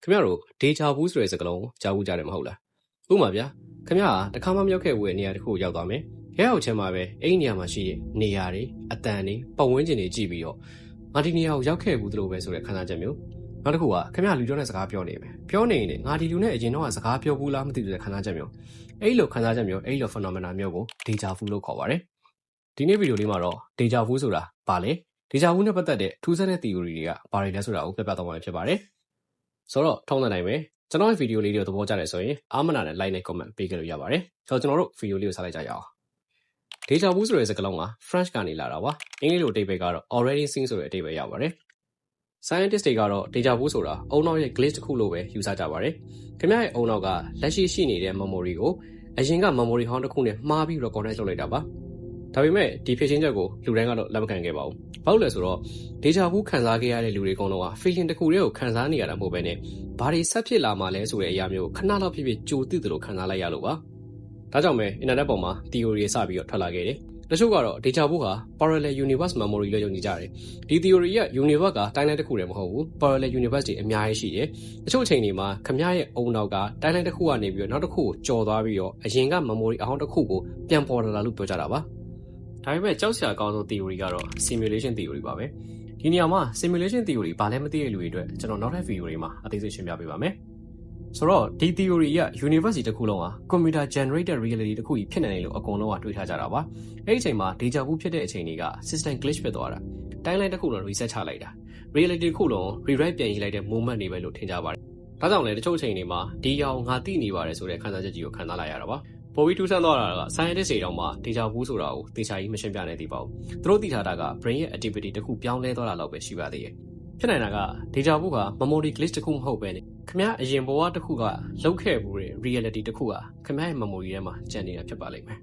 ခင်ဗျားတို့ဒေဂျာဘူးဆိုတဲ့စကားလုံးကြားဘူးကြတယ်မဟုတ်လားဥပမာဗျာခင်ဗျားကတခါမှမရောက်ခဲ့ဘူးတဲ့နေရာတစ်ခုကိုရောက်သွားမယ်ရဲအောင်ချင်းမှာပဲအဲ့ဒီနေရာမှာရှိတဲ့နေရာတွေအတန်တွေပတ်ဝန်းကျင်တွေကြည့်ပြီးတော့ငါဒီနေရာကိုရောက်ခဲ့ဘူးသလိုပဲဆိုတဲ့ခံစားချက်မျိုးနောက်တစ်ခုကခင်ဗျားလူပြောတဲ့စကားပြောနေမယ်ပြောနေရင်ငါဒီလူနဲ့အရင်တော့စကားပြောဘူးလားမသိဘူးတဲ့ခံစားချက်မျိုးအဲ့လိုခံစားချက်မျိုးအဲ့လို phenomena မျိုးကိုဒေဂျာဘူးလို့ခေါ်ပါတယ်ဒီနေ့ဗီဒီယိုလေးမှာတော့ဒေဂျာဘူးဆိုတာဘာလဲဒေဂျာဘူးနဲ့ပတ်သက်တဲ့ထူးဆန်းတဲ့ theory တွေကဘာတွေလဲဆိုတာကိုပြပြသွားမှာဖြစ်ပါတယ်ဆိုတော့ထုံးတဲ့နိုင်ပဲကျွန်တော်ရဲ့ဗီဒီယိုလေးတွေကိုသဘောကျတယ်ဆိုရင်အားမနာနဲ့ like နဲ့ comment ပေးခဲ့လို့ရပါတယ်ဆိုတော့ကျွန်တော်တို့ဗီဒီယိုလေးကိုစလိုက်ကြရအောင်ဒေဂျာဘူးဆိုတဲ့စကားလုံးက French ကနေလာတာပါအင်္ဂလိပ်လိုအဓိပ္ပာယ်ကတော့ already seen ဆိုတဲ့အဓိပ္ပာယ်ရပါတယ် scientist တွေကတော့ဒေဂျာဘူးဆိုတာအုံနောက်ရဲ့ glitch တစ်ခုလို့ပဲယူဆကြပါတယ်ခင်ဗျားရဲ့အုံနောက်ကလက်ရှိရှိနေတဲ့ memory ကိုအရင်က memory ဟောင်းတစ်ခုနဲ့မှားပြီး recognize လုပ်လိုက်တာပါဒါပေမဲ့ဒီဖြစ်ချင်းချက်ကိုလူတိုင်းကတော့လက်မခံခဲ့ပါဘူးဘာလို့လဲဆိုတော့ဒေဂျာဘူးခံစားခဲ့ရတဲ့လူတွေအကုန်လုံးက feeling တစ်ခုတည်းကိုခံစားနေရတာမဟုတ်ဘဲနဲ့ဘာတွေဆက်ဖြစ်လာမှလဲဆိုတဲ့အရာမျိုးခဏလောက်ဖြစ်ဖြစ်ကြိုသိသလိုခံစားလိုက်ရလို့ပါဒါကြောင့်ပဲ internet ပေါ်မှာ theory တွေစပြီးတော့ထွက်လာခဲ့တယ်တချို့ကတော့ဒေဂျာဘူးဟာ parallel universe memory လို့ယုံကြည်ကြတယ်ဒီ theory ရဲ့ universe ကတိုင်းတိုင်းတစ်ခုတည်းမဟုတ်ဘူး parallel universe တွေအများကြီးရှိတယ်တချို့အချိန်တွေမှာခင်ဗျားရဲ့အုံနောက်ကတိုင်းတိုင်းတစ်ခုကနေပြီးတော့နောက်တစ်ခုကိုကျော်သွားပြီးတော့အရင်က memory အဟောင်းတစ်ခုကိုပြန်ပေါ်လာလို့ပြောကြတာပါဒါပေမဲ့ကြောက်စရာအကောင်းဆုံး theory ကတော့ simulation theory ပါပဲဒီနေရာမှာ simulation theory ဘာလဲမသိတဲ့လူတွေအတွက်ကျွန်တော်နောက်ထပ် video တွေမှာအသေးစိတ်ရှင်းပြပေးပါမယ်ဆိုတော့ဒီ theory က universe တစ်ခုလုံးဟာ computer generated reality တစ်ခုကြီးဖြစ်နေတယ်လို့အကုန်လုံးကတွေးထားကြတာပါအဲ့ဒီအချိန်မှာ deja vu ဖြစ်တဲ့အချိန်တွေက system glitch ဖြစ်သွားတာ timeline တစ်ခုလုံး reset ချလိုက်တာ reality တစ်ခုလုံး rewrite ပြန်ရေးလိုက်တဲ့ moment တွေပဲလို့ထင်ကြပါတယ်ဒါကြောင့်လည်းတချို့အချိန်တွေမှာဒီအရာကိုငါသိနေပါတယ်ဆိုတဲ့ခံစားချက်ကြီးကိုခံစားလိုက်ရတာပါပေါ်ပြီးထူးဆန်းသွားတာက scientist တွေတောင်မှဒေဂျာဘူးဆိုတာကိုသေချာကြီးမရှင်းပြနိုင်သေးပါဘူးသူတို့သိထားတာက brain ရဲ့ activity တစ်ခုပြောင်းလဲသွားတာလောက်ပဲရှိပါသေးတယ်ဖြစ်နိုင်တာကဒေဂျာဘူးက memory glitch တစ်ခုမဟုတ်ပဲနဲ့ခင်ဗျားအရင်ဘဝတစ်ခုကလောက်ခဲ့ဘူးတဲ့ reality တစ်ခုကခင်ဗျားရဲ့ memory ထဲမှာကျန်နေတာဖြစ်ပါလိမ့်မယ်